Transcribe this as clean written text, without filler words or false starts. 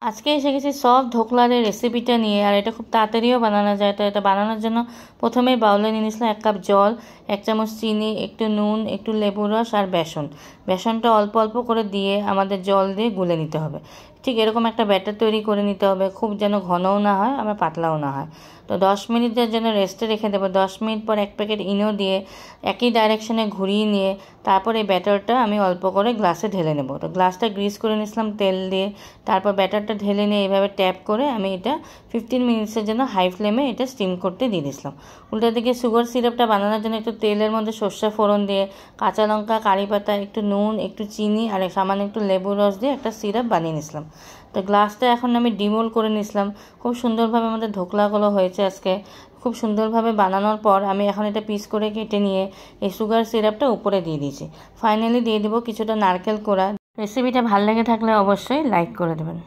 আজকে এসে গেছি সফট ধোকলার রেসিপিটা নিয়ে। আর এটা খুব তাড়াতাড়িও বানানো যায়। তো এটা বানানোর জন্য প্রথমেই বাউলে নিয়ে নিয়েছিলাম 1 কাপ জল, 1 চামচ চিনি, একটু নুন, একটু লেবুর রস আর বেসন। বেসনটা অল্প অল্প করে দিয়ে আমাদের জল দিয়ে গুলে নিতে হবে। ঠিক এরকম একটা ব্যাটার তৈরি করে নিতে হবে, খুব যেন ঘনও না হয় আবার পাতলাও না হয়। তো 10 মিনিটের জন্য রেস্টে রেখে দেবো। 10 মিনিট পর 1 প্যাকেট ইনো দিয়ে একই ডাইরেকশনে ঘুরিয়ে নিয়ে তারপর এই ব্যাটারটা আমি অল্প করে গ্লাসে ঢেলে নেব। তো গ্লাসটা গ্রিস করে নিয়েছিলাম তেল দিয়ে। তারপর ব্যাটারটা ঢেলে নিয়ে এইভাবে ট্যাপ করে আমি এটা 15 মিনিটসের জন্য হাই ফ্লেমে এটা স্টিম করতে দিয়ে দিয়েছিলাম। উল্টা দিকে সুগার সিরাপটা বানানোর জন্য একটু তেলের মধ্যে সর্ষে ফোড়ন দিয়ে কাঁচা লঙ্কা, কারি পাতা, একটু নুন, একটু চিনি আর সামান্য একটু লেবুর রস দিয়ে একটা সিরাপ বানিয়ে নিয়েছিলাম। তো গ্লাসটা এখন আমি ডিমোল করে নিয়েছিলাম। খুব সুন্দরভাবে আমাদের ধোকলাগুলো হয়েছে আজকে। খুব সুন্দরভাবে বানানোর পর আমি এখন এটা পিস করে কেটে নিয়ে এই সুগার সিরাপটা উপরে দিয়ে দিয়েছি। ফাইনালি দিয়ে দেবো কিছুটা নারকেল কোড়া। রেসিপিটা ভালো লেগে থাকলে অবশ্যই লাইক করে দেবেন।